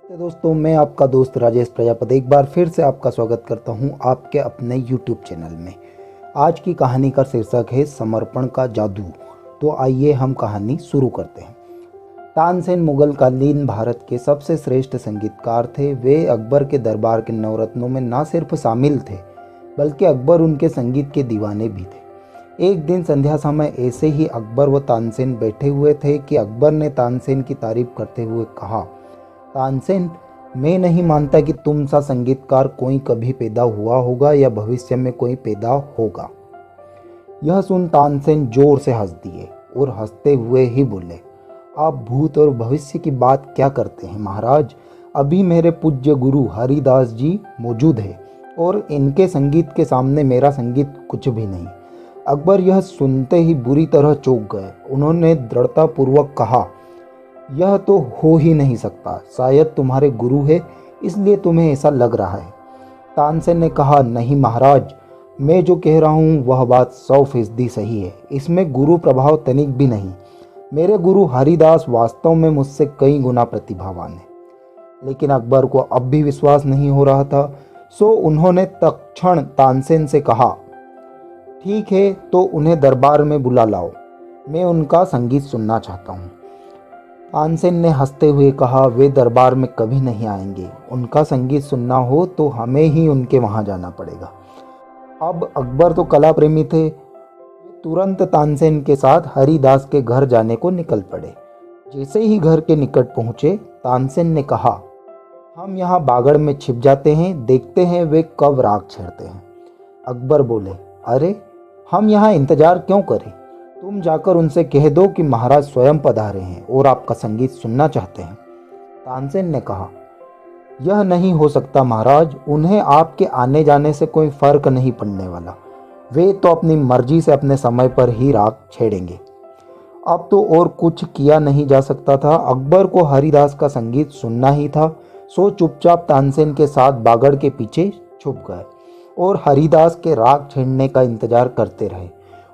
तो दोस्तों, मैं आपका दोस्त राजेश प्रजापति एक बार फिर से आपका स्वागत करता हूं आपके अपने YouTube चैनल में। आज की कहानी का शीर्षक है समर्पण का जादू। तो आइए हम कहानी शुरू करते हैं। तानसेन मुगल कालीन भारत के सबसे श्रेष्ठ संगीतकार थे। वे अकबर के दरबार के नवरत्नों में न सिर्फ शामिल थे बल्कि अकबर उनके संगीत के दीवाने भी थे। एक दिन संध्या समय ऐसे ही अकबर व तानसेन बैठे हुए थे कि अकबर ने तानसेन की तारीफ करते हुए कहा, तानसेन, मैं नहीं मानता कि तुम सा संगीतकार कोई कभी पैदा हुआ होगा या भविष्य में कोई पैदा होगा। यह सुन तानसेन जोर से हंस दिए और हंसते हुए ही बोले, आप भूत और भविष्य की बात क्या करते हैं महाराज। अभी मेरे पूज्य गुरु हरिदास जी मौजूद है और इनके संगीत के सामने मेरा संगीत कुछ भी नहीं। अकबर यह सुनते ही बुरी तरह चौंक गए। उन्होंने दृढ़तापूर्वक कहा, यह तो हो ही नहीं सकता। शायद तुम्हारे गुरु है इसलिए तुम्हें ऐसा लग रहा है। तानसेन ने कहा, नहीं महाराज, मैं जो कह रहा हूँ वह बात 100% सही है। इसमें गुरु प्रभाव तनिक भी नहीं। मेरे गुरु हरिदास वास्तव में मुझसे कई गुना प्रतिभावान है। लेकिन अकबर को अब भी विश्वास नहीं हो रहा था, सो उन्होंने तत्क्षण तानसेन से कहा, ठीक है, तो उन्हें दरबार में बुला लाओ, मैं उनका संगीत सुनना चाहता हूँ। तानसेन ने हंसते हुए कहा, वे दरबार में कभी नहीं आएंगे। उनका संगीत सुनना हो तो हमें ही उनके वहाँ जाना पड़ेगा। अब अकबर तो कला प्रेमी थे। तुरंत तानसेन के साथ हरिदास के घर जाने को निकल पड़े। जैसे ही घर के निकट पहुँचे, तानसेन ने कहा, हम यहाँ बागड़ में छिप जाते हैं, देखते हैं वे कब राग छेड़ते हैं। अकबर बोले, अरे हम यहाँ इंतजार क्यों करें, तुम जाकर उनसे कह दो कि महाराज स्वयं पधारे हैं और आपका संगीत सुनना चाहते हैं। तानसेन ने कहा, यह नहीं हो सकता महाराज, उन्हें आपके आने जाने से कोई फर्क नहीं पड़ने वाला। वे तो अपनी मर्जी से अपने समय पर ही राग छेड़ेंगे। अब तो और कुछ किया नहीं जा सकता था। अकबर को हरिदास का संगीत सुनना ही था, सो चुपचाप तानसेन के साथ बागड़ के पीछे छुप गए और हरिदास के राग छेड़ने का इंतजार करते रहे।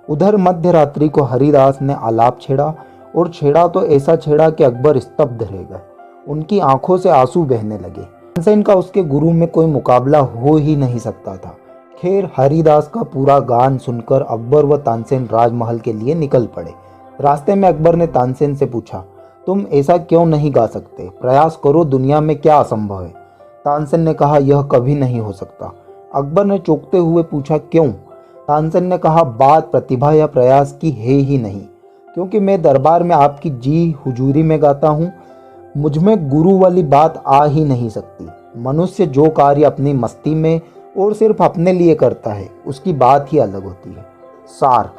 उधर मध्य रात्रि को हरिदास ने आलाप छेड़ा और छेड़ा तो ऐसा छेड़ा कि अकबर स्तब्ध रह गए। उनकी आंखों से आंसू बहने लगे। तानसेन का उसके गुरु में कोई मुकाबला हो ही नहीं सकता था। खैर, हरिदास का पूरा गान सुनकर अकबर व तानसेन राजमहल के लिए निकल पड़े। रास्ते में अकबर ने तानसेन से पूछा, तुम ऐसा क्यों नहीं गा सकते, प्रयास करो, दुनिया में क्या असंभव है। तानसेन ने कहा, यह कभी नहीं हो सकता। अकबर ने चौंकते हुए पूछा, क्यों। तानसेन ने कहा, बात प्रतिभा या प्रयास की है ही नहीं, क्योंकि मैं दरबार में आपकी जी हुजूरी में गाता हूँ। मुझमें गुरु वाली बात आ ही नहीं सकती। मनुष्य जो कार्य अपनी मस्ती में और सिर्फ अपने लिए करता है उसकी बात ही अलग होती है। सार,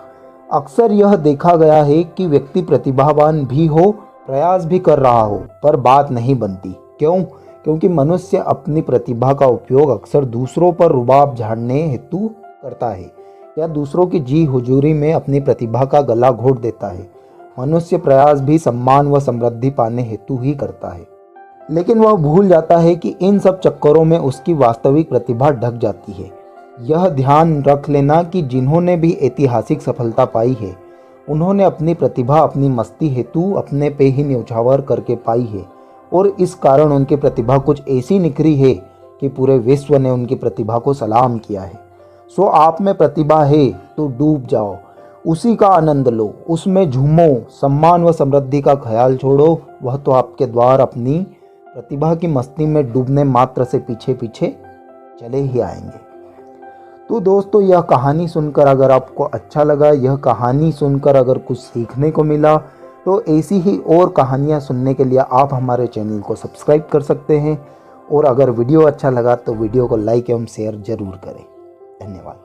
अक्सर यह देखा गया है कि व्यक्ति प्रतिभावान भी हो, प्रयास भी कर रहा हो, पर बात नहीं बनती। क्यों? क्योंकि मनुष्य अपनी प्रतिभा का उपयोग अक्सर दूसरों पर रुबाब झाड़ने हेतु करता है या दूसरों की जी हुजूरी में अपनी प्रतिभा का गला घोट देता है। मनुष्य प्रयास भी सम्मान व समृद्धि पाने हेतु ही करता है, लेकिन वह भूल जाता है कि इन सब चक्करों में उसकी वास्तविक प्रतिभा ढक जाती है। यह ध्यान रख लेना कि जिन्होंने भी ऐतिहासिक सफलता पाई है, उन्होंने अपनी प्रतिभा अपनी मस्ती हेतु अपने पे ही न्यौछावर करके पाई है और इस कारण उनकी प्रतिभा कुछ ऐसी निखरी है कि पूरे विश्व ने उनकी प्रतिभा को सलाम किया है। सो आप में प्रतिभा है तो डूब जाओ, उसी का आनंद लो, उसमें झूमो, सम्मान व समृद्धि का ख्याल छोड़ो, वह तो आपके द्वार अपनी प्रतिभा की मस्ती में डूबने मात्र से पीछे पीछे चले ही आएंगे। तो दोस्तों, यह कहानी सुनकर अगर आपको अच्छा लगा, यह कहानी सुनकर अगर कुछ सीखने को मिला, तो ऐसी ही और कहानियाँ सुनने के लिए आप हमारे चैनल को सब्सक्राइब कर सकते हैं। और अगर वीडियो अच्छा लगा तो वीडियो को लाइक एवं शेयर जरूर करें। धन्यवाद।